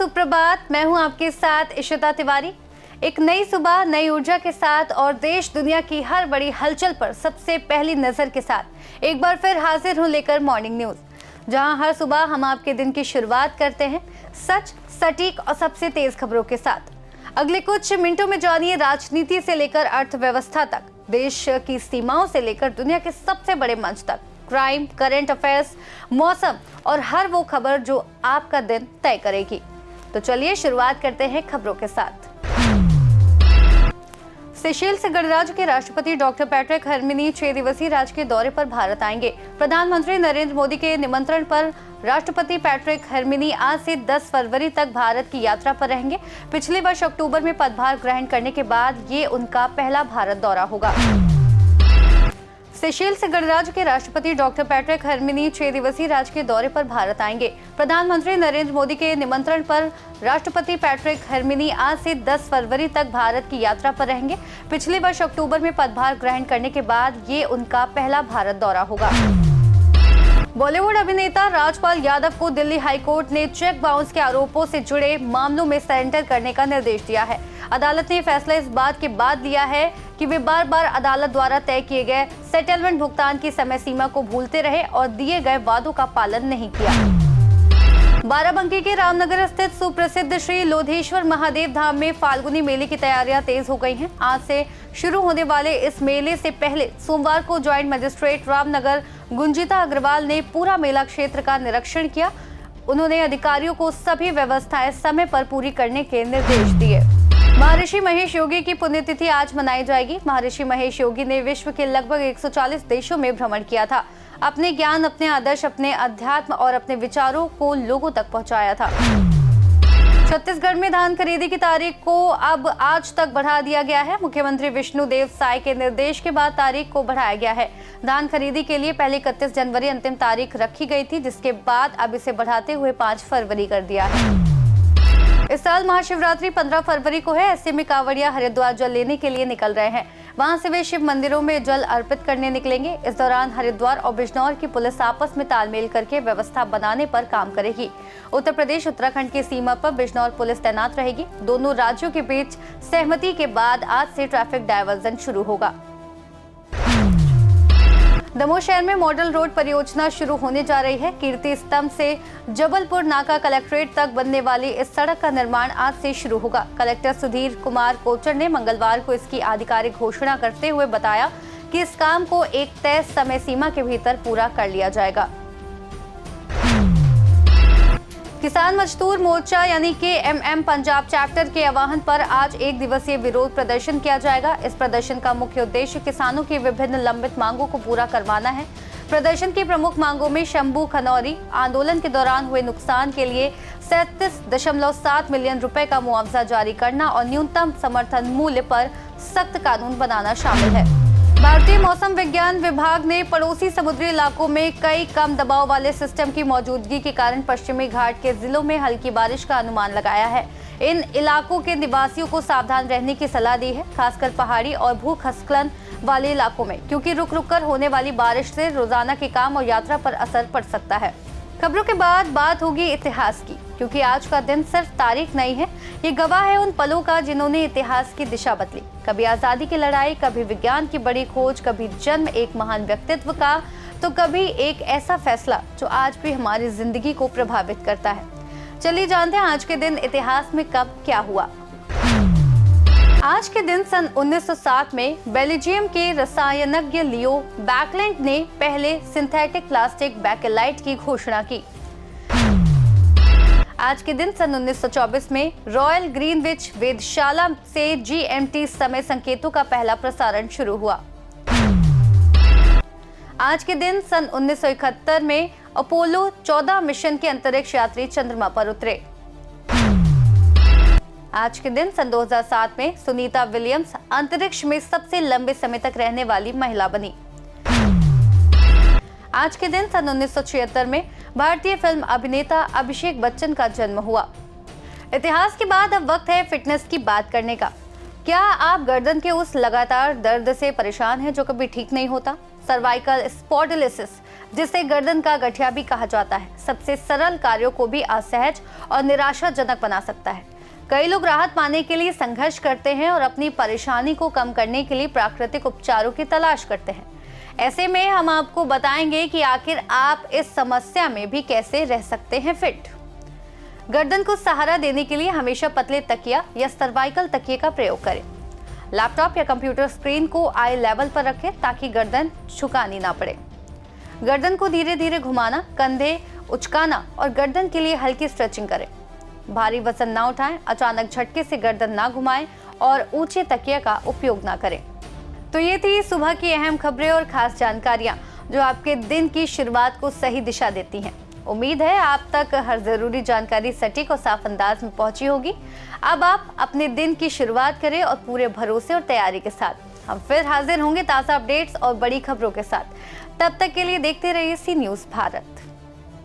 सुप्रभात। मैं हूं आपके साथ इशिता तिवारी। एक नई सुबह नई ऊर्जा के साथ और देश दुनिया की हर बड़ी हलचल पर सबसे पहली नजर के साथ एक बार फिर हाजिर हूं लेकर मॉर्निंग न्यूज, जहां हर सुबह हम आपके दिन की शुरुआत करते हैं सच, सटीक और सबसे तेज खबरों के साथ। अगले कुछ मिनटों में जानिए राजनीति से लेकर अर्थव्यवस्था तक, देश की सीमाओं से लेकर दुनिया के सबसे बड़े मंच तक, क्राइम, करंट अफेयर्स, मौसम और हर वो खबर जो आपका दिन तय करेगी। तो चलिए शुरुआत करते हैं खबरों के साथ। सेशेल्स गणराज्य के राष्ट्रपति डॉक्टर पैट्रिक हेर्मिनी 6 दिवसीय राजकीय दौरे पर भारत आएंगे। प्रधानमंत्री नरेंद्र मोदी के निमंत्रण पर राष्ट्रपति पैट्रिक हेर्मिनी आज से 10 फरवरी तक भारत की यात्रा पर रहेंगे। पिछले वर्ष अक्टूबर में पदभार ग्रहण करने के बाद ये उनका पहला भारत दौरा होगा। सेशेल्स गणराज्य के राष्ट्रपति डॉक्टर पैट्रिक हेर्मिनी 6 दिवसीय राजकीय दौरे पर भारत आएंगे। प्रधानमंत्री नरेंद्र मोदी के निमंत्रण पर राष्ट्रपति पैट्रिक हेर्मिनी आज से 10 फरवरी तक भारत की यात्रा पर रहेंगे। पिछले वर्ष अक्टूबर में पदभार ग्रहण करने के बाद ये उनका पहला भारत दौरा होगा। बॉलीवुड अभिनेता राजपाल यादव को दिल्ली हाईकोर्ट ने चेक बाउंस के आरोपों से जुड़े मामलों में सरेंडर करने का निर्देश दिया है। अदालत ने फैसला इस बात के बाद लिया है कि वे बार बार अदालत द्वारा तय किए गए सेटलमेंट भुगतान की समय सीमा को भूलते रहे और दिए गए वादों का पालन नहीं किया। बाराबंकी के रामनगर स्थित सुप्रसिद्ध श्री लोधेश्वर महादेव धाम में फाल्गुनी मेले की तैयारियां तेज हो गई हैं। आज से शुरू होने वाले इस मेले से पहले सोमवार को ज्वाइंट मजिस्ट्रेट रामनगर गुंजिता अग्रवाल ने पूरा मेला क्षेत्र का निरीक्षण किया। उन्होंने अधिकारियों को सभी व्यवस्थाएं समय पर पूरी करने के निर्देश दिए। महर्षि महेश योगी की पुण्यतिथि आज मनाई जाएगी। महर्षि महेश योगी ने विश्व के लगभग 140 देशों में भ्रमण किया था। अपने ज्ञान, अपने आदर्श, अपने अध्यात्म और अपने विचारों को लोगों तक पहुंचाया था। छत्तीसगढ़ में धान खरीदी की तारीख को अब आज तक बढ़ा दिया गया है। मुख्यमंत्री विष्णुदेव साय के निर्देश के बाद तारीख को बढ़ाया गया है। धान खरीदी के लिए पहले 31 जनवरी अंतिम तारीख रखी गई थी, जिसके बाद अब इसे बढ़ाते हुए 5 फरवरी कर दिया है। इस साल महाशिवरात्रि 15 फरवरी को है। ऐसे में कांवड़िया हरिद्वार जल लेने के लिए निकल रहे हैं। वहां से वे शिव मंदिरों में जल अर्पित करने निकलेंगे। इस दौरान हरिद्वार और बिजनौर की पुलिस आपस में तालमेल करके व्यवस्था बनाने पर काम करेगी। उत्तर प्रदेश उत्तराखंड की सीमा पर बिजनौर पुलिस तैनात रहेगी। दोनों राज्यों के बीच सहमति के बाद आज से ट्रैफिक डायवर्जन शुरू होगा। दमोह शहर में मॉडल रोड परियोजना शुरू होने जा रही है। कीर्ति स्तंभ से जबलपुर नाका कलेक्ट्रेट तक बनने वाली इस सड़क का निर्माण आज से शुरू होगा। कलेक्टर सुधीर कुमार कोचर ने मंगलवार को इसकी आधिकारिक घोषणा करते हुए बताया कि इस काम को एक तय समय सीमा के भीतर पूरा कर लिया जाएगा। किसान मजदूर मोर्चा यानी KMM पंजाब चैप्टर के आह्वान पर आज 1 दिवसीय विरोध प्रदर्शन किया जाएगा। इस प्रदर्शन का मुख्य उद्देश्य किसानों की विभिन्न लंबित मांगों को पूरा करवाना है। प्रदर्शन की प्रमुख मांगों में शंभू खनौरी आंदोलन के दौरान हुए नुकसान के लिए 37.7 मिलियन रुपए का मुआवजा जारी करना और न्यूनतम समर्थन मूल्य पर सख्त कानून बनाना शामिल है। भारतीय मौसम विज्ञान विभाग ने पड़ोसी समुद्री इलाकों में कई कम दबाव वाले सिस्टम की मौजूदगी के कारण पश्चिमी घाट के जिलों में हल्की बारिश का अनुमान लगाया है। इन इलाकों के निवासियों को सावधान रहने की सलाह दी है, खासकर पहाड़ी और भूस्खलन वाले इलाकों में, क्योंकि रुक रुक कर होने वाली बारिश से रोजाना के काम और यात्रा पर असर पड़ सकता है। खबरों के बाद बात होगी इतिहास की, क्योंकि आज का दिन सिर्फ तारीख नहीं है, ये गवाह है उन पलों का जिन्होंने इतिहास की दिशा बदली। कभी आजादी की लड़ाई, कभी विज्ञान की बड़ी खोज, कभी जन्म एक महान व्यक्तित्व का, तो कभी एक ऐसा फैसला जो आज भी हमारी जिंदगी को प्रभावित करता है। चलिए जानते हैं आज के दिन इतिहास में कब क्या हुआ। आज के दिन सन 1907 में बेल्जियम के रसायनज्ञ लियो बैकलैंड ने पहले सिंथेटिक प्लास्टिक बैकेलाइट की घोषणा की। आज के दिन सन 1924 में रॉयल ग्रीनविच वेधशाला से GMT समय संकेतों का पहला प्रसारण शुरू हुआ। आज के दिन सन 1971 में अपोलो 14 मिशन के अंतरिक्ष यात्री चंद्रमा पर उतरे। आज के दिन सन 2007 में सुनीता विलियम्स अंतरिक्ष में सबसे लंबे समय तक रहने वाली महिला बनी। आज के दिन सन 1976 में भारतीय फिल्म अभिनेता अभिषेक बच्चन का जन्म हुआ। इतिहास के बाद अब वक्त है फिटनेस की बात करने का। क्या आप गर्दन के उस लगातार दर्द से परेशान हैं जो कभी ठीक नहीं होता? सर्वाइकल स्पॉन्डिलोसिस, जिसे गर्दन का गठिया भी कहा जाता है, सबसे सरल कार्यों को भी असहज और निराशाजनक बना सकता है। कई लोग राहत पाने के लिए संघर्ष करते हैं और अपनी परेशानी को कम करने के लिए प्राकृतिक उपचारों की तलाश करते हैं। ऐसे में हम आपको बताएंगे कि आखिर आप इस समस्या में भी कैसे रह सकते हैं फिट। गर्दन को सहारा देने के लिए हमेशा पतले तकिया या सर्वाइकल तकिए का प्रयोग करें। लैपटॉप या कंप्यूटर स्क्रीन को आई लेवल पर रखें ताकि गर्दन झुकानी ना पड़े। गर्दन को धीरे धीरे घुमाना, कंधे उचकाना और गर्दन के लिए हल्की स्ट्रेचिंग करें। भारी वजन ना उठाएं, अचानक झटके से गर्दन ना घुमाएं और ऊंचे तकिया का उपयोग ना करें। तो ये थी सुबह की अहम खबरें और खास जानकारियां जो आपके दिन की शुरुआत को सही दिशा देती हैं। उम्मीद है आप तक हर जरूरी जानकारी सटीक और साफ अंदाज में पहुंची होगी। अब आप अपने दिन की शुरुआत करें और पूरे भरोसे और तैयारी के साथ। हम फिर हाजिर होंगे ताज़ा अपडेट्स और बड़ी खबरों के साथ। तब तक के लिए देखते रहिए सी न्यूज़ भारत।